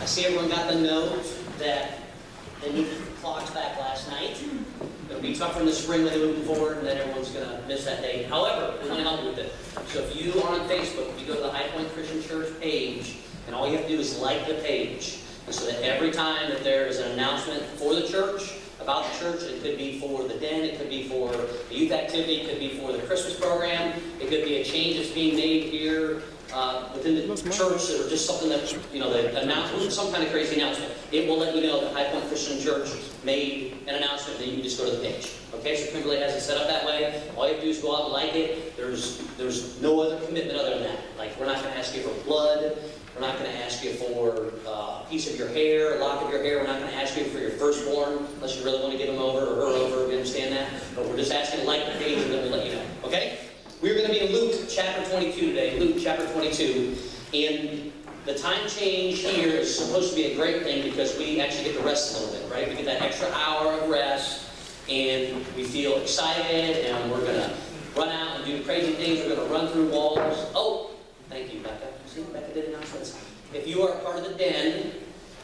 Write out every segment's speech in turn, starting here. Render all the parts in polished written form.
I see everyone got the note that they needed the clocks back last night. It'll be tougher in the spring when they're moving forward, and then everyone's going to miss that date. However, we want to help you with it. So if you are on Facebook, if you go to the High Point Christian Church page, and all you have to do is like the page, and so that every time that there is an announcement for the church, about the church, it could be for the den, it could be for the youth activity, it could be for the Christmas program, it could be a change that's being made here within the church, or just something that, the announcement, some kind of crazy announcement. It will let you know that High Point Christian Church made an announcement, and you can just go to the page. Okay, so Kimberly has it set up that way. All you have to do is go out and like it. There's no other commitment other than that. Like, we're not going to ask you for blood. We're not going to ask you for a piece of your hair, a lock of your hair. We're not going to ask you for your firstborn, unless you really want to give him over or her over. We understand that. But we're just asking to like the page, and then we'll let you know. Okay? We're going to be in Luke chapter 22 today. Luke chapter 22. And the time change here is supposed to be a great thing because we actually get to rest a little bit, right? We get that extra hour of rest, and we feel excited, and we're going to run out and do crazy things. We're going to run through walls. Oh, thank you, Becca. See, Becca did announcements. If you are part of the den,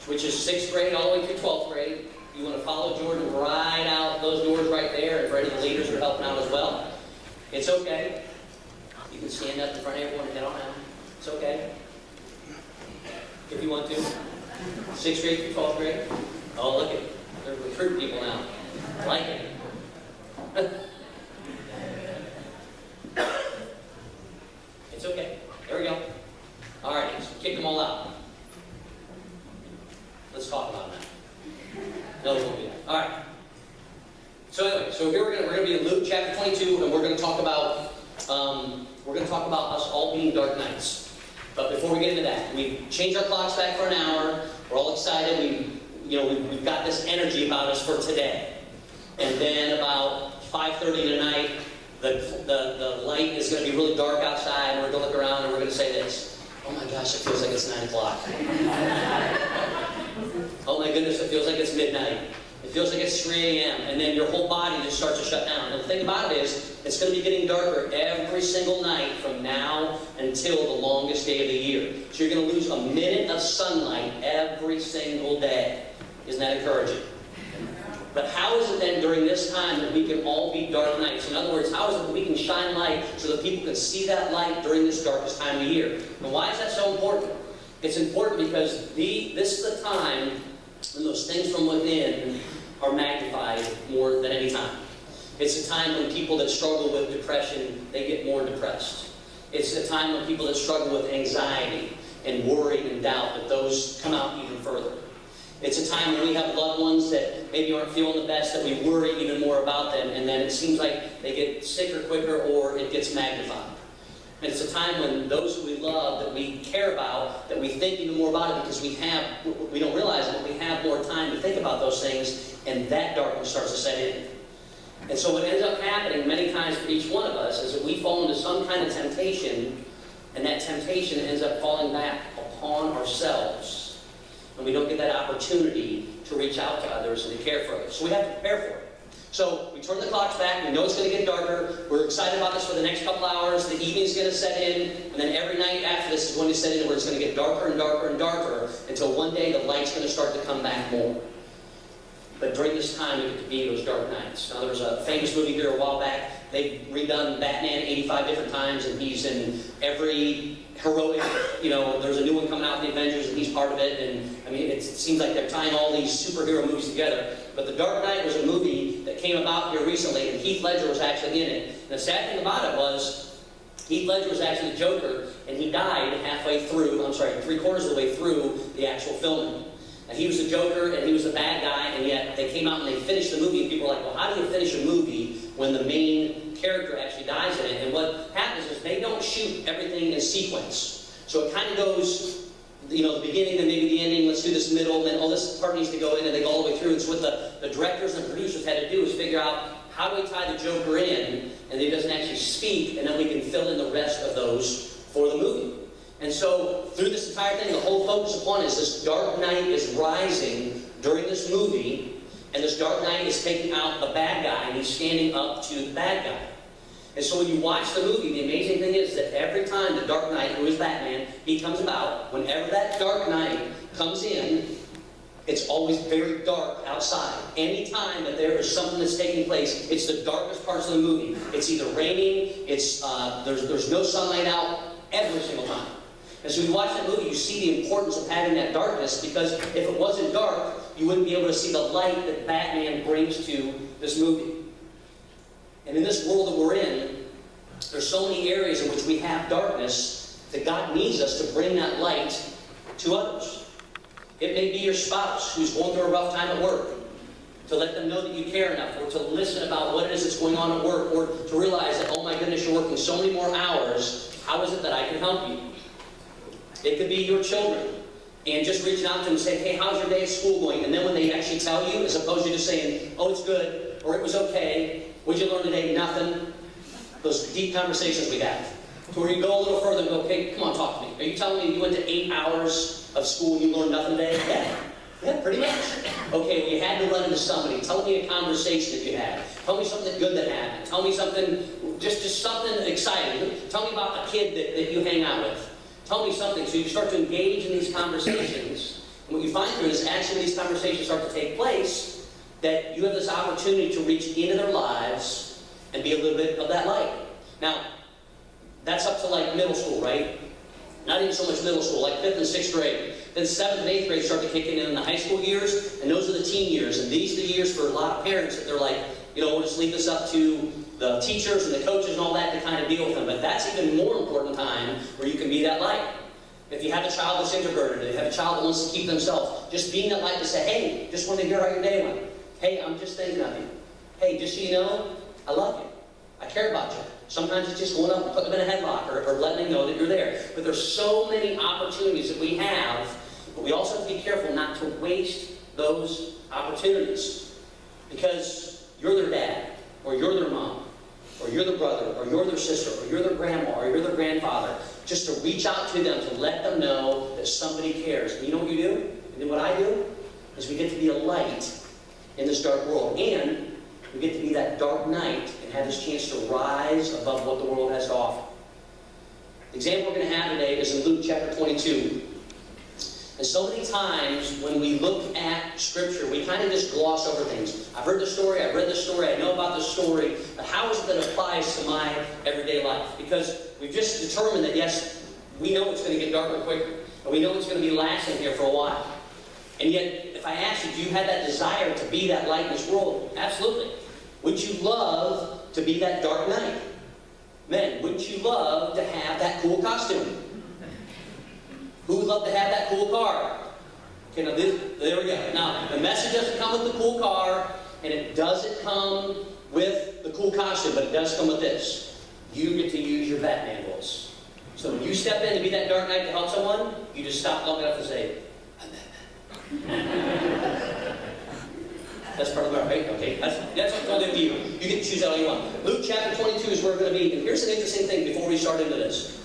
which is 6th grade all the way through 12th grade, you want to follow Jordan right out those doors right there, and for any of the leaders who are helping out as well. It's okay. You can stand up in front of everyone and head on out. It's okay. If you want to. 6th grade through 12th grade. Oh, look at, they're recruiting people now. I like it. It's okay. There we go. All right, so kick them all out. Let's talk about that. No, we won't do that. All right. So anyway, so here we're going to be in Luke chapter 22, and we're going to talk about us all being dark nights. But before we get into that, we've changed our clocks back for an hour. We're all excited. We've got this energy about us for today. And then about 5:30 tonight, the light is going to be really dark outside, and we're going to look around and we're going to say this. Oh my gosh, it feels like it's 9 o'clock. Oh my goodness, it feels like it's midnight. It feels like it's 3 a.m. And then your whole body just starts to shut down. And the thing about it is, it's going to be getting darker every single night from now until the longest day of the year. So you're going to lose a minute of sunlight every single day. Isn't that encouraging? But how is it then during this time that we can all be dark nights? In other words, how is it that we can shine light so that people can see that light during this darkest time of the year? And why is that so important? It's important because this is the time when those things from within are magnified more than any time. It's a time when people that struggle with depression, they get more depressed. It's a time when people that struggle with anxiety and worry and doubt, that those come out even further. It's a time when we have loved ones that maybe aren't feeling the best, that we worry even more about them, and then it seems like they get sicker quicker or it gets magnified. And it's a time when those who we love, that we care about, that we think even more about it because we don't realize it, but we have more time to think about those things, and that darkness starts to set in. And so what ends up happening many times for each one of us is that we fall into some kind of temptation, and that temptation ends up falling back upon ourselves. And we don't get that opportunity to reach out to others and to care for others. So we have to prepare for it. So we turn the clocks back. We know it's going to get darker. We're excited about this for the next couple hours. The evening's going to set in. And then every night after this is going to set in where it's going to get darker and darker and darker until one day the light's going to start to come back more. But during this time, we get to be those dark nights. Now, there was a famous movie here a while back. They've redone Batman 85 different times, and he's in every heroic, there's a new one coming out with the Avengers, and he's part of it. And I mean, it seems like they're tying all these superhero movies together. But The Dark Knight was a movie that came about here recently, and Heath Ledger was actually in it. And the sad thing about it was, Heath Ledger was actually the Joker, and he died three-quarters of the way through the actual filming. And he was the Joker, and he was the bad guy, and yet they came out and they finished the movie, and people were like, well, how do you finish a movie when the main character actually dies in it? And what happens is they don't shoot everything in sequence. So it kind of goes, the beginning, then maybe the ending, let's do this middle, then, oh, this part needs to go in, and they go all the way through. And so what the directors and producers had to do is figure out, how do we tie the Joker in, and he doesn't actually speak, and then we can fill in the rest of those for the movie. And so, through this entire thing, the whole focus upon is this dark night is rising during this movie, and this dark night is taking out the bad guy, and he's standing up to the bad guy. And so when you watch the movie, the amazing thing is that every time the Dark Knight, who is Batman, he comes about, whenever that Dark Knight comes in, it's always very dark outside. Anytime that there is something that's taking place, it's the darkest parts of the movie. It's either raining, there's no sunlight out, every single time. And so when you watch that movie, you see the importance of having that darkness, because if it wasn't dark, you wouldn't be able to see the light that Batman brings to this movie. And in this world that we're in, there's so many areas in which we have darkness that God needs us to bring that light to others. It may be your spouse who's going through a rough time at work, to let them know that you care enough, or to listen about what it is that's going on at work, or to realize that, oh my goodness, you're working so many more hours, how is it that I can help you? It could be your children, and just reaching out to them and saying, hey, how's your day at school going? And then when they actually tell you, as opposed to just saying, oh, it's good, or it was okay, what'd you learn today? Nothing. Those deep conversations we have. To where you go a little further and go, okay, come on, talk to me. Are you telling me you went to 8 hours of school and you learned nothing today? Yeah, pretty much. Okay, well, you had to run into somebody. Tell me a conversation that you had. Tell me something good that happened. Tell me something, just something exciting. Tell me about a kid that you hang out with. Tell me something. So you start to engage in these conversations. And what you find through is actually when these conversations start to take place, that you have this opportunity to reach into their lives and be a little bit of that light. Now, that's up to like middle school, right? Not even so much middle school, like 5th and 6th grade. Then 7th and 8th grade start to kick in the high school years, and those are the teen years. And these are the years for a lot of parents that they're like, you know, we'll just leave this up to the teachers and the coaches and all that to kind of deal with them. But that's even more important time where you can be that light. If you have a child that's introverted, if you have a child that wants to keep themselves, just being that light to say, hey, just want to hear how your day went. Hey, I'm just thinking of you. Hey, just so you know, I love you. I care about you. Sometimes it's just going up and putting them in a headlock or letting them know that you're there. But there's so many opportunities that we have, but we also have to be careful not to waste those opportunities. Because you're their dad, or you're their mom, or you're their brother, or you're their sister, or you're their grandma, or you're their grandfather. Just to reach out to them, to let them know that somebody cares. And you know what you do? And then what I do? Is we get to be a light in this dark world. And we get to be that dark night and have this chance to rise above what the world has to offer. The example we're going to have today is in Luke chapter 22. And so many times when we look at Scripture, we kind of just gloss over things. I've heard the story, I've read the story, I know about the story, but how is it that it applies to my everyday life? Because we've just determined that, yes, we know it's going to get darker quicker, and we know it's going to be lasting here for a while. And yet, if I ask you, do you have that desire to be that light in this world? Absolutely. Would you love to be that dark night? Men, wouldn't you love to have that cool costume? Who would love to have that cool car? Okay, now there we go. Now, the message doesn't come with the cool car, and it doesn't come with the cool costume, but it does come with this. You get to use your Batman voice. So when you step in to be that dark night to help someone, you just stop long enough to say, I'm Batman. That's part of it, right? Okay, that's what I'll do to you. You get to choose that all you want. Luke chapter 22 is where we're going to be. And here's an interesting thing before we start into this.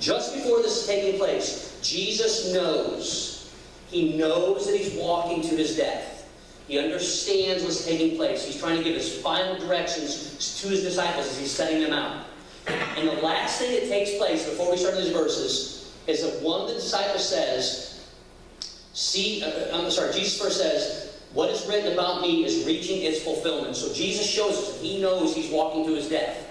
Just before this is taking place, Jesus knows. He knows that he's walking to his death. He understands what's taking place. He's trying to give his final directions to his disciples as he's setting them out. And the last thing that takes place before we start these verses is that one of the disciples says, Jesus first says, what is written about me is reaching its fulfillment. So Jesus shows us that he knows he's walking to his death.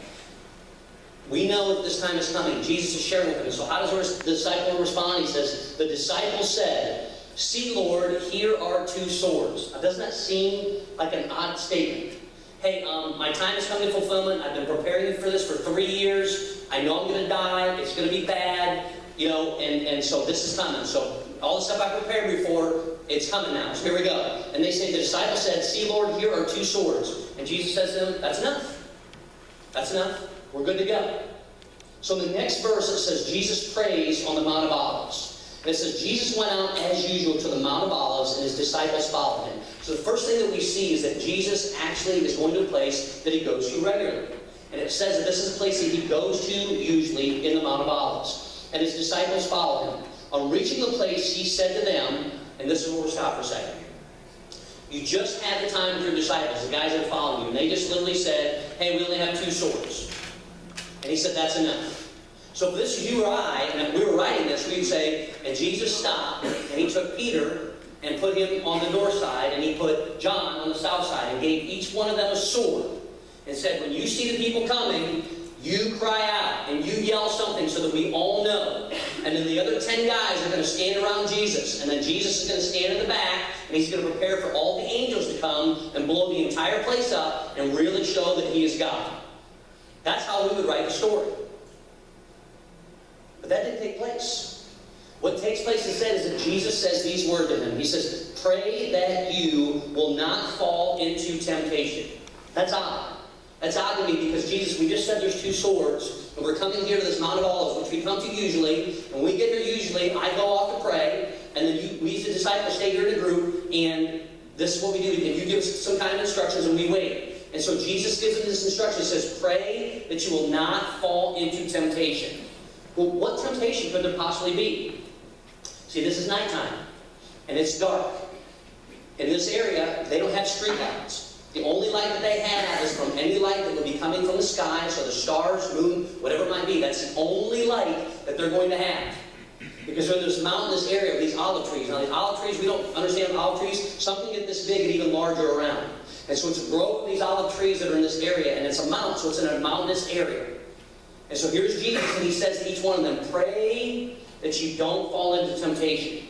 We know that this time is coming. Jesus is sharing with him. So how does the disciple respond? He says, the disciple said, see, Lord, here are 2 swords. Now, doesn't that seem like an odd statement? Hey, my time is coming to fulfillment. I've been preparing for this for 3 years. I know I'm going to die. It's going to be bad. You know, and so this is coming. So all the stuff I prepared before, it's coming now. So here we go. And they say, the disciple said, see, Lord, here are 2 swords. And Jesus says to them, that's enough. That's enough. We're good to go. So in the next verse, it says, Jesus prays on the Mount of Olives. And it says, Jesus went out as usual to the Mount of Olives, and his disciples followed him. So the first thing that we see is that Jesus actually is going to a place that he goes to regularly. And it says that this is a place that he goes to usually in the Mount of Olives. And his disciples follow him. On reaching the place, he said to them, and this is where we'll stop for a second. You just had the time with your disciples, the guys that are following you, and they just literally said, hey, we only have 2 swords. And he said, that's enough. So if this is you or I, and if we were writing this, we'd say, and Jesus stopped, and he took Peter and put him on the north side, and he put John on the south side, and gave each one of them a sword, and said, when you see the people coming, you cry out, and you yell something so that we all know. And then the other 10 guys are going to stand around Jesus, and then Jesus is going to stand in the back, and he's going to prepare for all the angels to come and blow the entire place up and really show that he is God. That's how we would write the story. But that didn't take place. What takes place instead is that Jesus says these words to him. He says, pray that you will not fall into temptation. That's odd. That's odd to me because Jesus, we just said there's two swords, and we're coming here to this Mount of Olives, which we come to usually. When we get here usually, I go off to pray, and then we as the disciples stay here in a group, and this is what we do. And you give us some kind of instructions, and we wait. And so Jesus gives them this instruction. He says, pray that you will not fall into temptation. Well, what temptation could there possibly be? See, this is nighttime, and it's dark. In this area, they don't have street lights. The only light that they have is from any light that will be coming from the sky, so the stars, moon, whatever it might be. That's the only light that they're going to have. Because they're in this mountainous area of these olive trees. Now, these olive trees, we don't understand olive trees. Something get this big and even larger around. And so it's a grove of these olive trees that are in this area, and it's a mountain, so it's in a mountainous area. And so here's Jesus, and he says to each one of them, pray that you don't fall into temptation.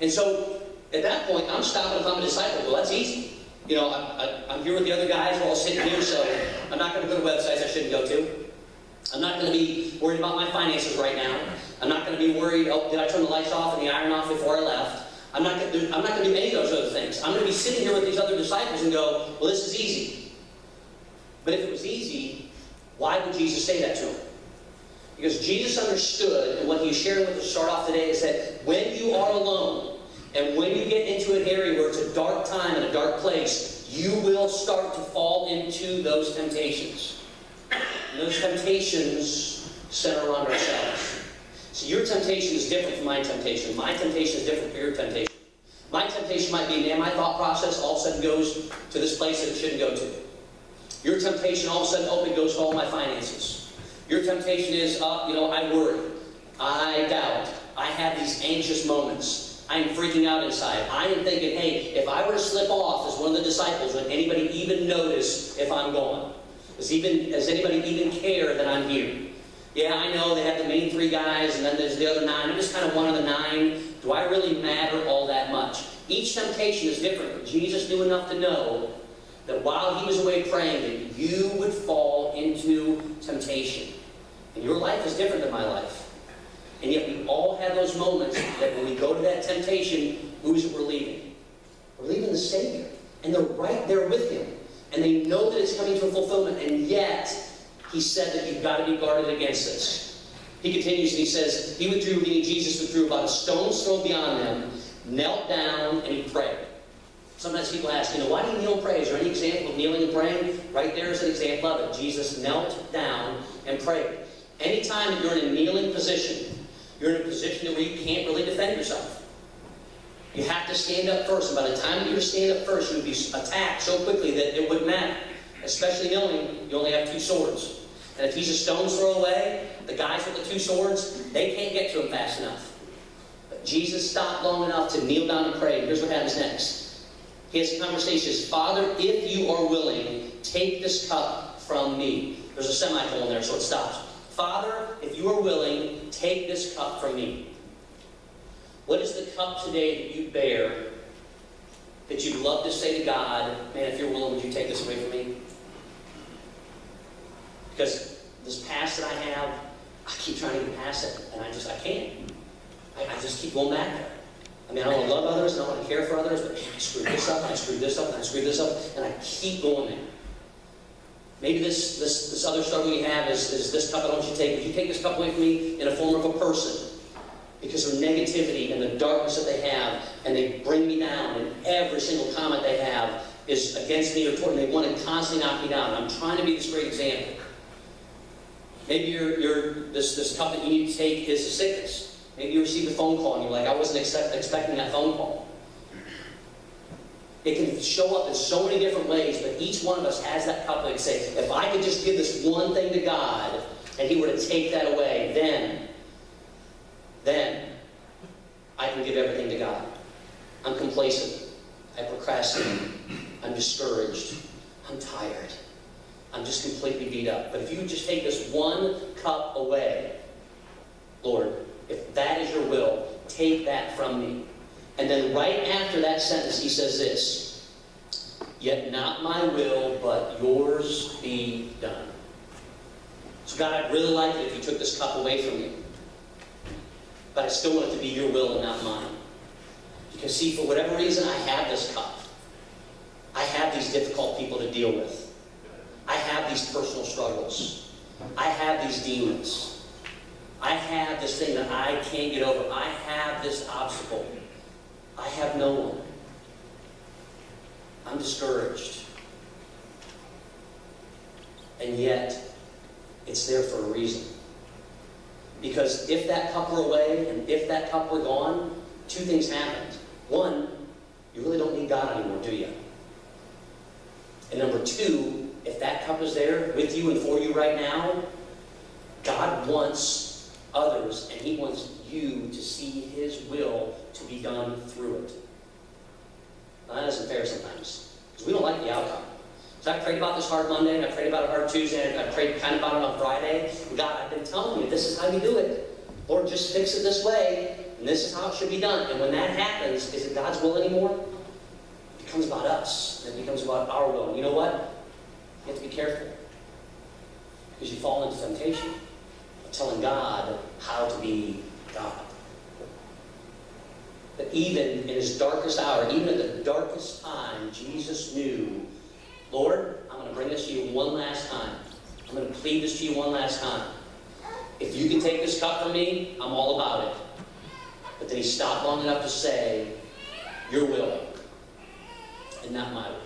And so, at that point, I'm stopping if I'm a disciple. Well, that's easy. You know, I'm here with the other guys. We're all sitting here, so I'm not going to go to websites I shouldn't go to. I'm not going to be worried about my finances right now. I'm not going to be worried, oh, did I turn the lights off and the iron off before I left? I'm not going to do any of those other things. I'm going to be sitting here with these other disciples and go, well, this is easy. But if it was easy, why would Jesus say that to them? Because Jesus understood, and what he's sharing with us to start off today is that when you are alone, and when you get into an area where it's a dark time and a dark place, you will start to fall into those temptations. And those temptations center around ourselves. So your temptation is different from my temptation. My temptation is different from your temptation. My temptation might be, man, my thought process all of a sudden goes to this place that it shouldn't go to. Your temptation all of a sudden, oh, it goes to all my finances. Your temptation is, I worry. I doubt. I have these anxious moments. I am freaking out inside. I am thinking, hey, if I were to slip off as one of the disciples, would anybody even notice if I'm gone? Does anybody even care that I'm here? Yeah, I know they have the main 3 guys, and then there's the other 9. I'm just kind of one of the 9. Do I really matter all that much? Each temptation is different, but Jesus knew enough to know that while he was away praying, that you would fall into temptation. And your life is different than my life. And yet we all have those moments that when we go to that temptation, who is it we're leaving? We're leaving the Savior. And they're right there with him. And they know that it's coming to a fulfillment. And yet, he said that you've got to be guarded against this. He continues and he says, he withdrew, meaning Jesus withdrew about a stone's throw beyond them, knelt down, and he prayed. Sometimes people ask, why do you kneel and pray? Is there any example of kneeling and praying? Right there is an example of it. Jesus knelt down and prayed. Anytime that you're in a kneeling position, you're in a position where you can't really defend yourself. You have to stand up first, and by the time you stand up first, you would be attacked so quickly that it wouldn't matter. Especially knowing you only have 2 swords. And if he's a stone's throw away, the guys with the 2 swords, they can't get to him fast enough. But Jesus stopped long enough to kneel down and pray. And here's what happens next. He has a conversation. He says, Father, if you are willing, take this cup from me. There's a semicolon there, so it stops. Father, if you are willing, take this cup from me. What is the cup today that you bear that you'd love to say to God, man, if you're willing, would you take this away from me? Because this past that I have, I keep trying to get past it, and I can't. I just keep going back there. I mean, I want to love others, and I want to care for others, but I screwed this up, and I screwed this up, and I screwed this up, and I keep going there. Maybe this other struggle you have is this cup I want you to take. Would you take this cup away from me in a form of a person? Because of negativity and the darkness that they have, and they bring me down, and every single comment they have is against me or toward me. They want to constantly knock me down. I'm trying to be this great example. Maybe this cup that you need to take is a sickness. Maybe you received a phone call and you're like, I wasn't expecting that phone call. It can show up in so many different ways, but each one of us has that cup that can say, if I could just give this one thing to God, and He were to take that away, then I can give everything to God. I'm complacent. I procrastinate. I'm discouraged. I'm tired. I'm just completely beat up. But if you would just take this one cup away, Lord, if that is your will, take that from me. And then right after that sentence, he says this, yet not my will, but yours be done. So God, I'd really like it if you took this cup away from me. But I still want it to be your will and not mine. Because see, for whatever reason, I have this cup. I have these difficult people to deal with. I have these personal struggles. I have these demons. I have this thing that I can't get over. I have this obstacle. I have no one. I'm discouraged. And yet, it's there for a reason. Because if that cup were away, and if that cup were gone, two things happened. One, you really don't need God anymore, do you? And number two, if that cup is there with you and for you right now, God wants others, and He wants you to see His will to be done through it. Now, that isn't fair sometimes, because we don't like the outcome. So I prayed about this hard Monday, and I prayed about it hard Tuesday, and I prayed kind of about it on Friday. And God, I've been telling you, this is how you do it. Lord, just fix it this way, and this is how it should be done. And when that happens, is it God's will anymore? It becomes about us. It becomes about our will. And you know what? You have to be careful. Because you fall into temptation of telling God how to be God. But even in His darkest hour, even at the darkest time, Jesus knew, Lord, I'm going to bring this to you one last time. I'm going to plead this to you one last time. If you can take this cup from me, I'm all about it. But then He stopped long enough to say, your will, and not my will.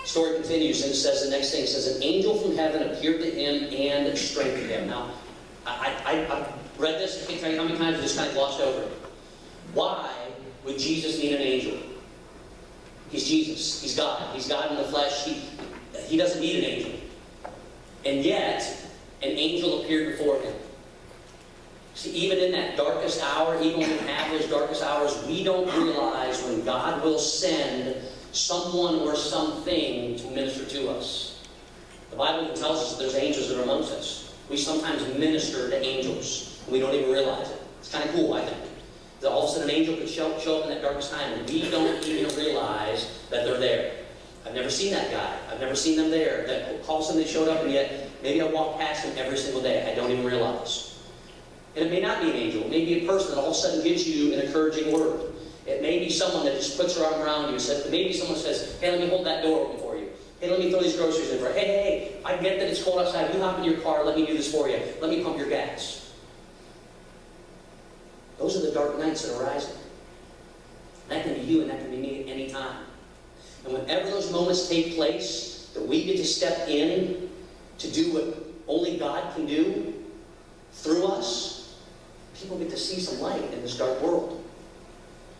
The story continues, and it says the next thing. It says, an angel from heaven appeared to him and strengthened him. Now, I read this, I can't tell you how many times I just kind of glossed over it. Why would Jesus need an angel? He's Jesus. He's God. He's God in the flesh. He doesn't need an angel. And yet, an angel appeared before him. See, even in that darkest hour, even when we have those darkest hours, we don't realize when God will send someone or something to minister to us. The Bible tells us that there's angels that are amongst us. We sometimes minister to angels, and we don't even realize it. It's kind of cool, I think. That all of a sudden an angel could show up in that darkest time, and we don't even realize that they're there. I've never seen that guy. I've never seen them there. That all of a sudden they showed up, and yet maybe I walk past them every single day. I don't even realize. And it may not be an angel. It may be a person that all of a sudden gives you an encouraging word. It may be someone that just puts her arm around you and says, maybe someone says, hey, let me hold that door open for you. Hey, let me throw these groceries in for you. Hey, I get that it's cold outside. You hop in your car. Let me do this for you. Let me pump your gas. Those are the dark nights that are rising. That can be you, and that can be me at any time. And whenever those moments take place, that we get to step in to do what only God can do through us, people get to see some light in this dark world.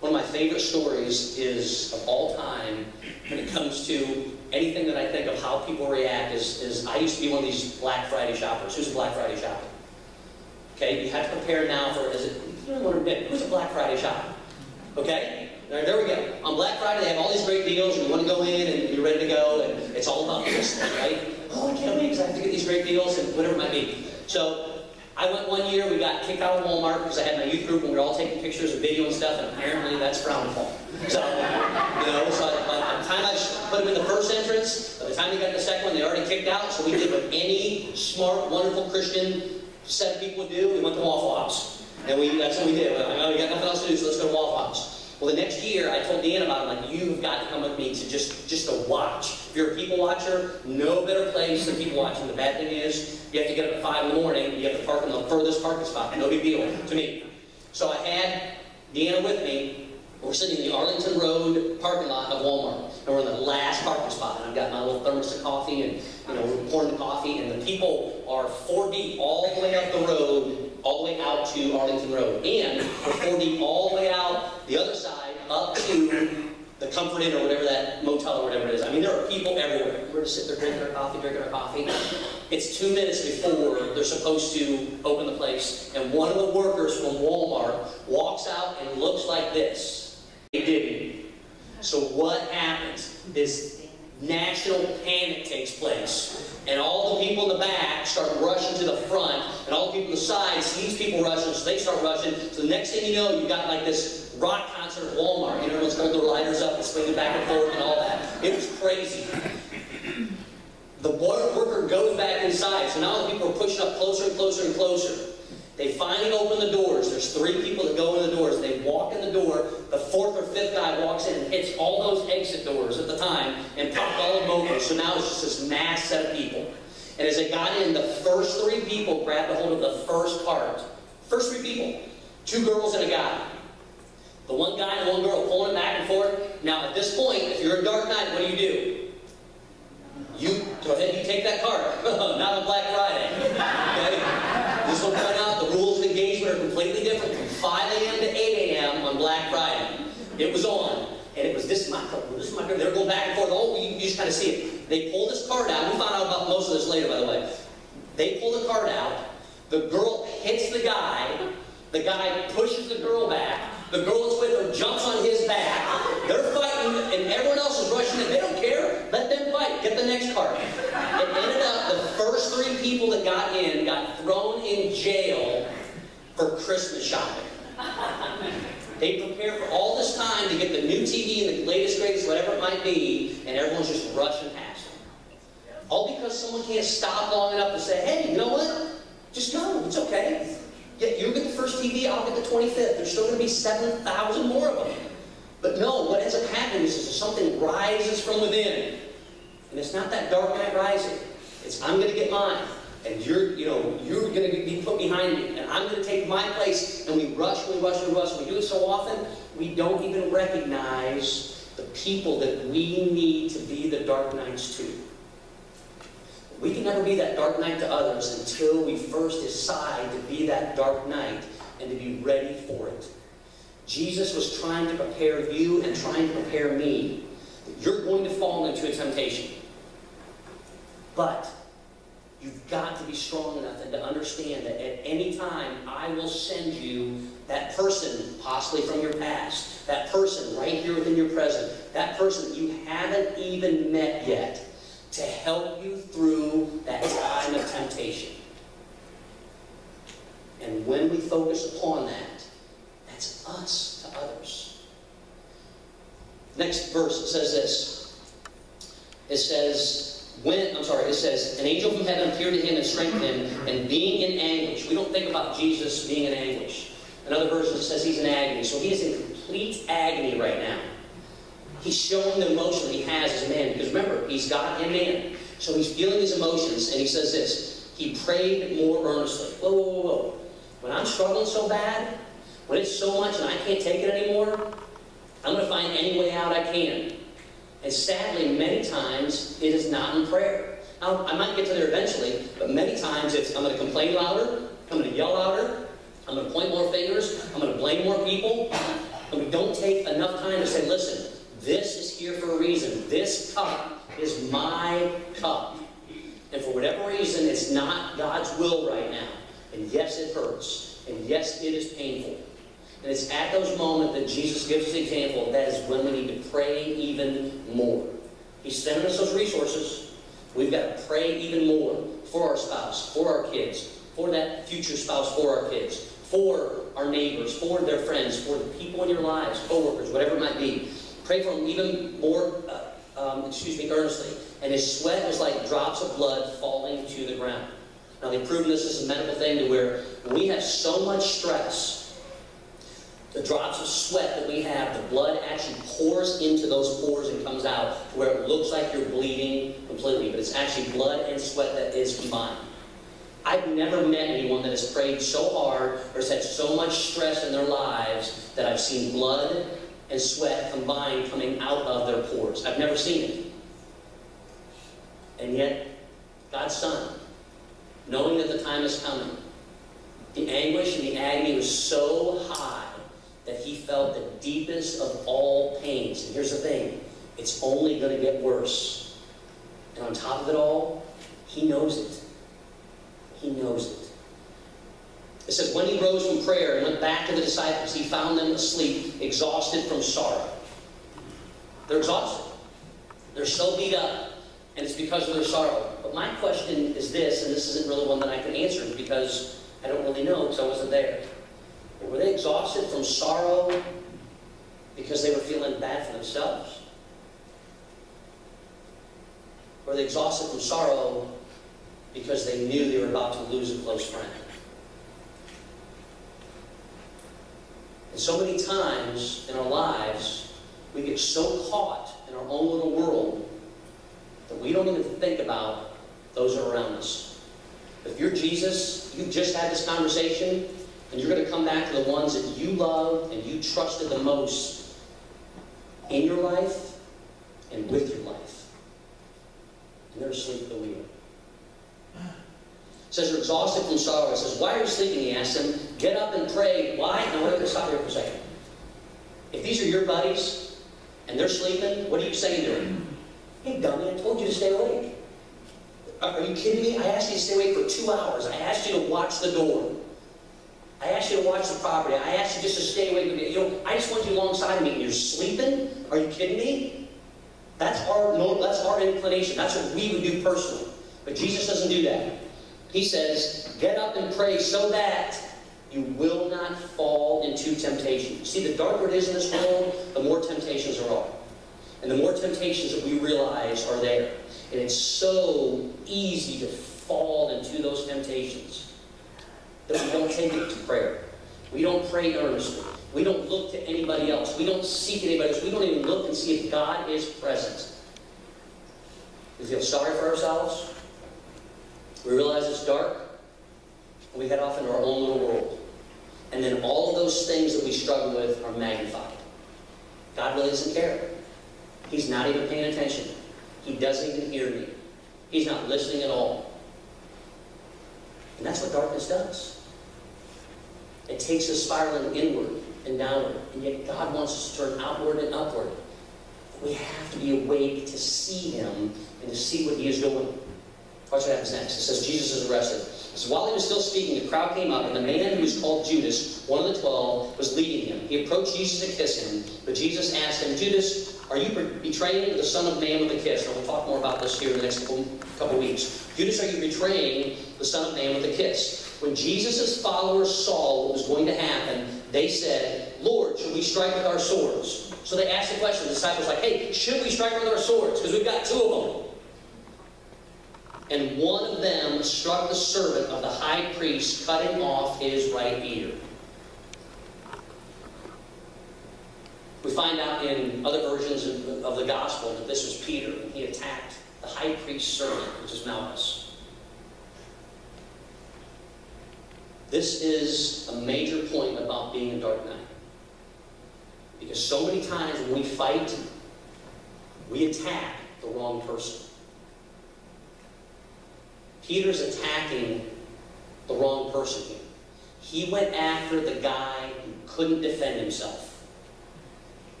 One of my favorite stories is of all time when it comes to anything that I think of how people react is I used to be one of these Black Friday shoppers. Who's a Black Friday shopper? Okay, you have to prepare now for, you don't want to admit, who's a Black Friday shopper? Okay? There we go. On Black Friday, they have all these great deals, and you want to go in, and you're ready to go, and it's all about this thing, right? Oh, I can't wait, because I have to get these great deals, and whatever it might be. So, I went one year, we got kicked out of Walmart, because I had my youth group, and we were all taking pictures and video and stuff, and apparently that's frowned upon. So, so by the time I put them in the first entrance, by the time they got in the second one, they already kicked out, so we did what any smart, wonderful Christian set of people would do. We went to Waffle House. And that's what we did. I know we got nothing else to do, so let's go to Waffle House. Well, the next year, I told Dan about it, like, you've got to come with me to just to watch. If you're a people watcher, no better place than people watching. The bad thing is, you have to get up at 5 in the morning, you have to park in the furthest parking spot. No big deal to me. So I had Deanna with me. We're sitting in the Arlington Road parking lot of Walmart. And we're in the last parking spot. And I've got my little thermos of coffee, and we're pouring the coffee, and the people are 4 deep all the way up the road, all the way out to Arlington Road. And we're 4 deep all the way out the other side up to the Comfort Inn or whatever that motel or whatever it is. I mean, there are people everywhere. We're just sitting there drinking our coffee. It's 2 minutes before they're supposed to open the place, and one of the workers from Walmart walks out and looks like this. They didn't. So what happens is national panic takes place, and all the people in the back start rushing to the front, and all the people on the side see these people rushing, so they start rushing. So the next thing you know, you've got like this rock concert at Walmart. You know, everyone's holding their lighters up and swinging back and forth and all that. It was crazy. The worker goes back inside, so now the people are pushing up closer and closer and closer. They finally open the doors. There's 3 people that go in the doors. They walk in the door. The 4th or 5th guy walks in and hits all those exit doors at the time and popped all of them open. So now it's just this mass set of people. And as they got in, the first 3 people grabbed a hold of the first cart. First 3 people. 2 girls and a guy. The one guy and one girl pulling it back and forth. Now at this point, if you're a dark night, what do? You go ahead and you take that cart. Not on Black Friday. Okay? This will point out the rules of engagement are completely different from 5 a.m. to 8 a.m. on Black Friday. It was on. And it was, this is my cart, this is my cart. They were going back and forth. Oh, you just kind of see it. They pull this cart out. We found out about most of this later, by the way. They pull the cart out. The girl hits the guy. The guy pushes the girl back. The girl that's with her jumps on his back. They're fighting, and everyone else is rushing in. They don't care. Let them fight. Get the next cart. It ended up the first 3 people that got in got thrown in jail for Christmas shopping. They prepared for all this time to get the new TV and the latest, greatest, whatever it might be, and everyone's just rushing past them. All because someone can't stop long enough to say, hey, you know what? Just go. It's okay. Yeah, you get the first TV, I'll get the 25th. There's still going to be 7,000 more of them. But no, what ends up happening is something rises from within. And it's not that dark night rising. It's, I'm going to get mine. And you're going to be put behind me. And I'm going to take my place. And we rush, we rush, we rush. We do it so often, we don't even recognize the people that we need to be the dark nights to. We can never be that dark night to others until we first decide to be that dark night and to be ready for it. Jesus was trying to prepare you and trying to prepare me. You're going to fall into a temptation. But you've got to be strong enough and to understand that at any time I will send you that person, possibly from your past, that person right here within your present, that person that you haven't even met yet, to help you through that time of temptation. And when we focus upon that, that's us to others. Next verse, it says this. It says, an angel from heaven appeared to him and strengthened him, and being in anguish. We don't think about Jesus being in anguish. Another verse says he's in agony. So he is in complete agony right now. He's showing the emotion that he has as a man. Because remember, he's God and man. So he's feeling his emotions, and he says this. He prayed more earnestly. Whoa, whoa, whoa, whoa. When I'm struggling so bad, when it's so much and I can't take it anymore, I'm going to find any way out I can. And sadly, many times, it is not in prayer. Now, I might get to there eventually, but many times it's, I'm going to complain louder, I'm going to yell louder, I'm going to point more fingers, I'm going to blame more people, and we don't take enough time to say, listen, this is here for a reason. This cup is my cup. And for whatever reason, it's not God's will right now. And yes, it hurts. And yes, it is painful. And it's at those moments that Jesus gives us the example. That is when we need to pray even more. He's sending us those resources. We've got to pray even more for our spouse, for our kids, for that future spouse, for our kids, for our neighbors, for their friends, for the people in your lives, co-workers, whatever it might be. Pray for them even more, earnestly. And his sweat was like drops of blood falling to the ground. Now, they've proven this is a medical thing to where when we have so much stress, the drops of sweat that we have, the blood actually pours into those pores and comes out to where it looks like you're bleeding completely. But it's actually blood and sweat that is combined. I've never met anyone that has prayed so hard or has had so much stress in their lives that I've seen blood and sweat combined coming out of their pores. I've never seen it. And yet, God's Son, knowing that the time is coming, the anguish and the agony was so high that he felt the deepest of all pains. And here's the thing, it's only going to get worse. And on top of it all, he knows it. He knows it. It says, when he rose from prayer and went back to the disciples, he found them asleep, exhausted from sorrow. They're exhausted. They're so beat up, and it's because of their sorrow. But my question is this, and this isn't really one that I can answer because I don't really know because I wasn't there. But were they exhausted from sorrow because they were feeling bad for themselves? Or were they exhausted from sorrow because they knew they were about to lose a close friend? And so many times in our lives, we get so caught in our own little world that we don't even think about those who are around us. If you're Jesus, you just had this conversation, and you're going to come back to the ones that you loved and you trusted the most in your life and with your life. And they're asleep at the wheel. It says they're exhausted from sorrow. It says, why are you sleeping? He asked them. Get up and pray. Why? Now we're going to stop here for a second. If these are your buddies and they're sleeping, what are you saying to them? Hey, dummy, I told you to stay awake. Are you kidding me? I asked you to stay awake for 2 hours. I asked you to watch the door. I asked you to watch the property. I asked you just to stay awake with me. You know, I just want you alongside me and you're sleeping? Are you kidding me? That's our inclination. That's what we would do personally. But Jesus doesn't do that. He says, get up and pray so that you will not fall into temptation. See, the darker it is in this world, the more temptations there are. And the more temptations that we realize are there. And it's so easy to fall into those temptations that we don't take it to prayer. We don't pray earnestly. We don't look to anybody else. We don't seek anybody else. We don't even look and see if God is present. We feel sorry for ourselves. We realize it's dark. And we head off into our own little world. And then all of those things that we struggle with are magnified. God really doesn't care. He's not even paying attention. He doesn't even hear me. He's not listening at all. And that's what darkness does. It takes us spiraling inward and downward. And yet God wants us to turn outward and upward. We have to be awake to see Him and to see what He is doing. Watch what happens next. It says Jesus is arrested. It says, while he was still speaking, the crowd came up, and the man who was called Judas, one of the 12, was leading him. He approached Jesus to kiss him, but Jesus asked him, Judas, are you betraying the Son of Man with a kiss? And we'll talk more about this here in the next couple weeks. Judas, are you betraying the Son of Man with a kiss? When Jesus' followers saw what was going to happen, they said, Lord, should we strike with our swords? So they asked the question. The disciples were like, hey, should we strike with our swords? Because we've got 2 of them. And one of them struck the servant of the high priest, cutting off his right ear. We find out in other versions of the gospel that this was Peter, and he attacked the high priest's servant, which is Malchus. This is a major point about being a dark night. Because so many times when we fight, we attack the wrong person. Peter's attacking the wrong person here. He went after the guy who couldn't defend himself.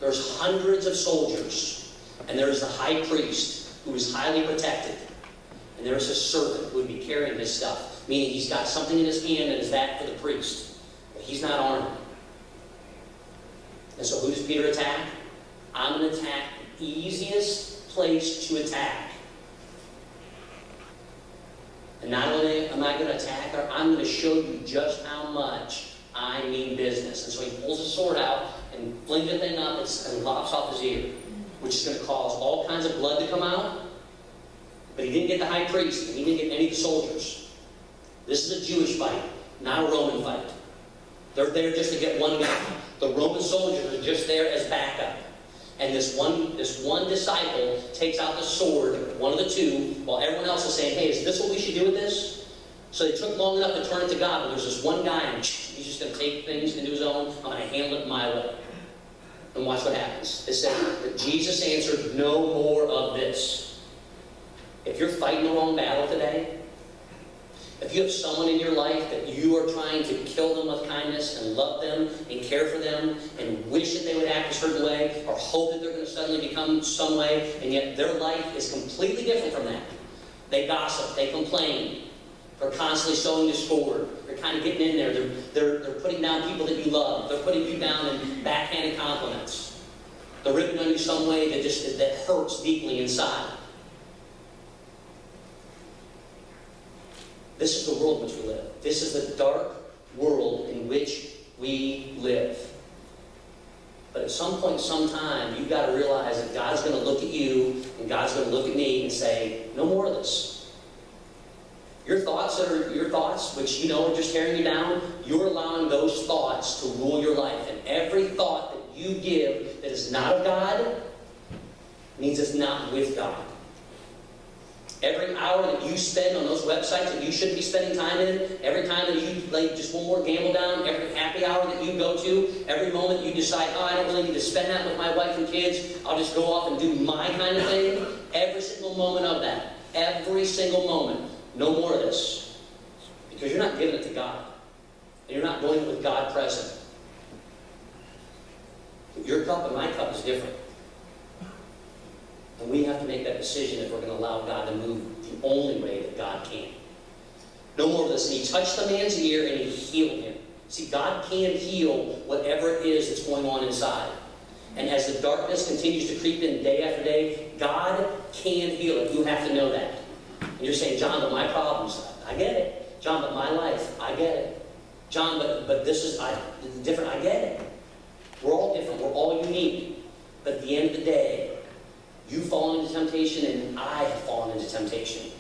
There's hundreds of soldiers, and there's the high priest who is highly protected, and there's his servant who would be carrying his stuff, meaning he's got something in his hand that is that for the priest, but he's not armed. And so who does Peter attack? I'm going to attack the easiest place to attack. And not only am I going to attack her, I'm going to show you just how much I mean business. And so he pulls his sword out and flings the thing up and lops off his ear, which is going to cause all kinds of blood to come out. But he didn't get the high priest, and he didn't get any of the soldiers. This is a Jewish fight, not a Roman fight. They're there just to get one guy. The Roman soldiers are just there as backup. And this one disciple takes out the sword, one of the 2, while everyone else is saying, hey, is this what we should do with this? So they took long enough to turn it to God, but there's this one guy, and he's just going to take things into his own. I'm going to handle it my way. And watch what happens. It said that Jesus answered, no more of this. If you're fighting the wrong battle today, If you have someone in your life that you are trying to kill them with kindness and love them and care for them and wish that they would act a certain way or hope that they're going to suddenly become some way, and yet their life is completely different from that. They gossip, they complain, they're constantly sowing discord, they're kind of getting in there, they're putting down people that you love, they're putting you down in backhanded compliments, they're ripping on you some way that hurts deeply inside. This is the world in which we live. This is the dark world in which we live. But at some point, sometime, you've got to realize that God's going to look at you and God's going to look at me and say, no more of this. Your thoughts that are your thoughts, which you know are just tearing you down, you're allowing those thoughts to rule your life. And every thought that you give that is not of God means it's not with God. Every hour that you spend on those websites that you shouldn't be spending time in, every time that you lay just one more gamble down, every happy hour that you go to, every moment you decide, oh, I don't really need to spend that with my wife and kids, I'll just go off and do my kind of thing, every single moment of that, every single moment, no more of this. Because you're not giving it to God. And you're not doing it with God present. Your cup and my cup is different. And we have to make that decision if we're going to allow God to move the only way that God can. No more of this. And he touched the man's ear and he healed him. See, God can heal whatever it is that's going on inside. And as the darkness continues to creep in day after day, God can heal it. You have to know that. And you're saying, John, but my problems, I get it. John, but my life, I get it. John, but this is different, I get it. We're all different. We're all unique. But at the end of the day, you've fallen into temptation, and I have fallen into temptation.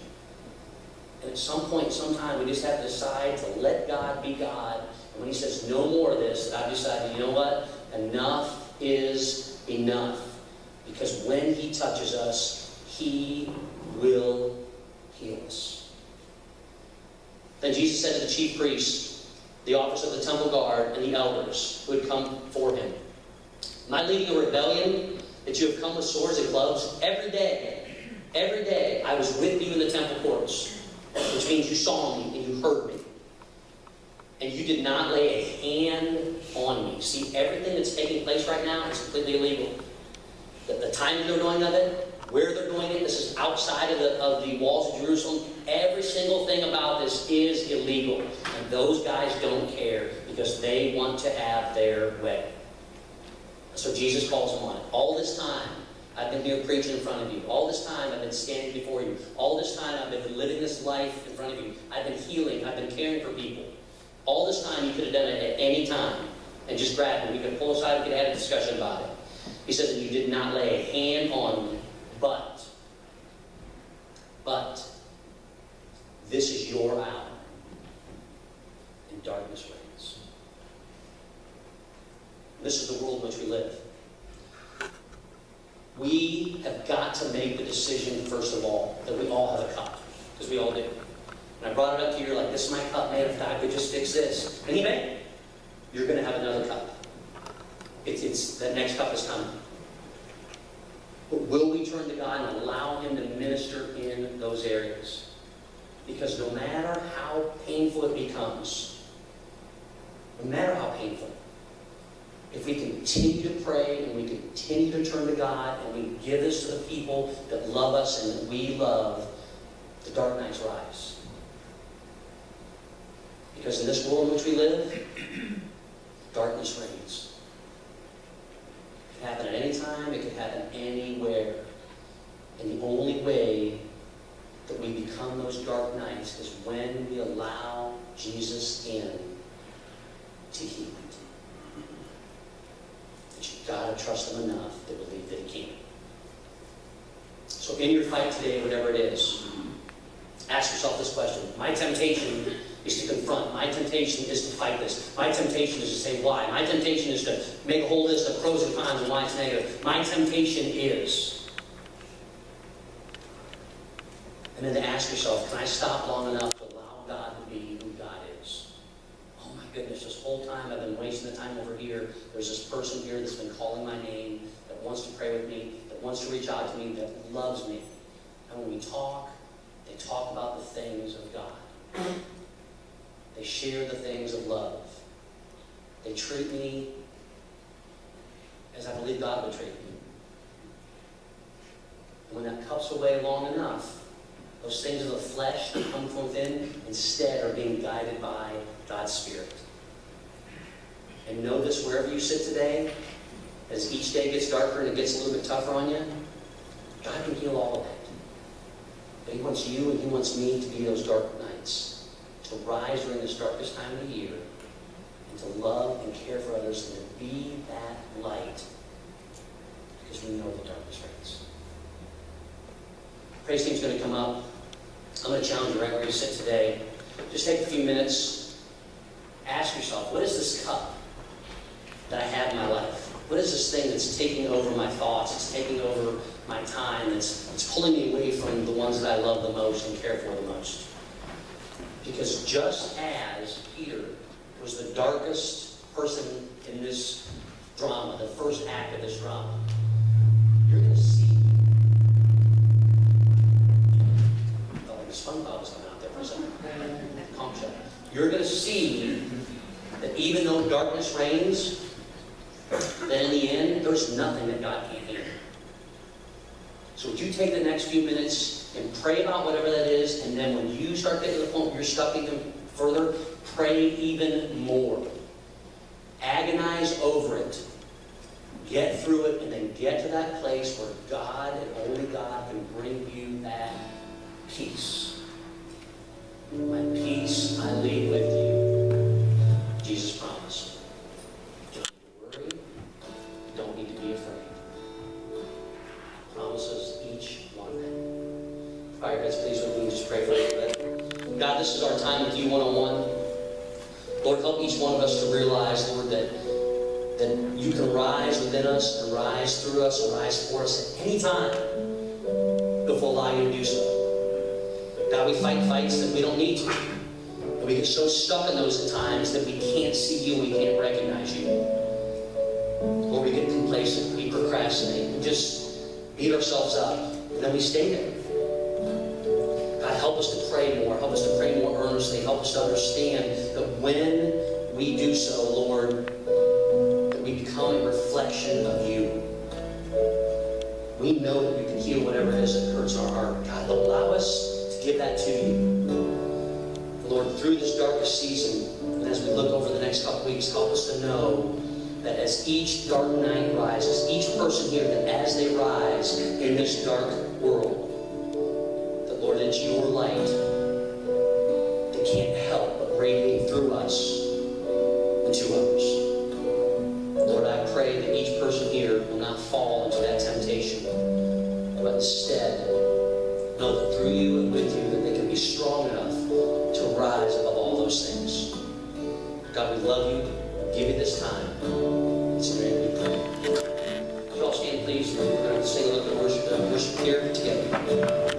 And at some point, sometime, we just have to decide to let God be God. And when he says, no more of this, I've decided, you know what? Enough is enough. Because when he touches us, he will heal us. Then Jesus said to the chief priests, the officer of the temple guard, and the elders who had come for him, am I leading a rebellion that you have come with swords and clubs? Every day I was with you in the temple courts, which means you saw me and you heard me. And you did not lay a hand on me. See, everything that's taking place right now is completely illegal. The timing they're doing of it, where they're doing it, this is outside of the walls of Jerusalem. Every single thing about this is illegal. And those guys don't care because they want to have their way. So Jesus calls them on it. All this time, I've been here preaching in front of you. All this time, I've been standing before you. All this time, I've been living this life in front of you. I've been healing. I've been caring for people. All this time, you could have done it at any time and just grabbed me. We could pull aside, we could have had a discussion about it. He says that you did not lay a hand on me, but this is your hour, and darkness reigns. This is the world in which we live. We have got to make the decision, first of all, that we all have a cup, because we all do. And I brought it up to you, you're like, this is my cup, man, if I could just fix this. And he may. You're going to have another cup. That next cup is coming. But will we turn to God and allow him to minister in those areas? Because no matter how painful it becomes, no matter how painful, if we continue to pray and we continue to turn to God and we give this to the people that love us and that we love, the dark nights rise. Because in this world in which we live, darkness reigns. It can happen at any time, it can happen anywhere. And the only way that we become those dark nights is when we allow Jesus in to heal it. But you've got to trust him enough to believe that he can. So in your fight today, whatever it is, ask yourself this question. My temptation is to confront. My temptation is to fight this. My temptation is to say why. My temptation is to make a whole list of pros and cons and why it's negative. My temptation is. And then to ask yourself, can I stop long enough to allow God to be who God is? Oh my goodness, this whole time I've been wasting the time over here. There's this person here that's been calling my name, that wants to pray with me, that wants to reach out to me, that loves me. And when we talk, they talk about the things of God. They share the things of love. They treat me as I believe God would treat me. And when that cup's away long enough, those things of the flesh that come from within instead are being guided by God's Spirit. And know this wherever you sit today, as each day gets darker and it gets a little bit tougher on you, God can heal all of that. But He wants you and He wants me to be those dark nights, to rise during this darkest time of the year, and to love and care for others, and to be that light, because we know the darkness reigns. Praise team's going to come up. I'm going to challenge you right where you sit today. Just take a few minutes. Ask yourself, what is this cup that I have in my life? What is this thing that's taking over my thoughts? It's taking over my time. It's pulling me away from the ones that I love the most and care for the most. Because just as Peter was the darkest person in this drama, the first act of this drama, you're going to see. I felt like the SpongeBob was coming out there for a second. Calm shut. You're going to see that even though darkness reigns, that in the end, there's nothing that God can't hear. So would you take the next few minutes and pray about whatever that is, and then when you start getting to the point where you're stuck even further, pray even more. Agonize over it. Get through it, and then get to that place where God and only God can bring you that peace. My peace I leave with you, Jesus promised. Don't need to be afraid. Promises each one. Bow your heads, please, with me. Just pray for a little bit. God, this is our time with you one-on-one. Lord, help each one of us to realize, Lord, that you can rise within us and rise through us and rise for us at any time if we'll allow you to do so. God, we fight fights that we don't need to. And we get so stuck in those at times that we can't see you and we can't recognize you. Or we get complacent, we procrastinate, we just beat ourselves up, and then we stay there. God, help us to pray more. Help us to pray more earnestly. Help us to understand that when we do so, Lord, that we become a reflection of you. We know that you can heal whatever it is that hurts our heart. God, allow us to give that to you. Lord, through this darkest season, and as we look over the next couple weeks, help us to know that as each dark night rises, each person here, that as they rise in this dark world, that, Lord, it's your light that can't help but radiate through us and to others. Lord, I pray that each person here will not fall into that temptation, but instead know that through you and with you that they can be strong enough to rise above all those things. God, we love you. Give you this time. It's in your name we pray. Would you all stand, please? We're going to sing a little bit of worship here together.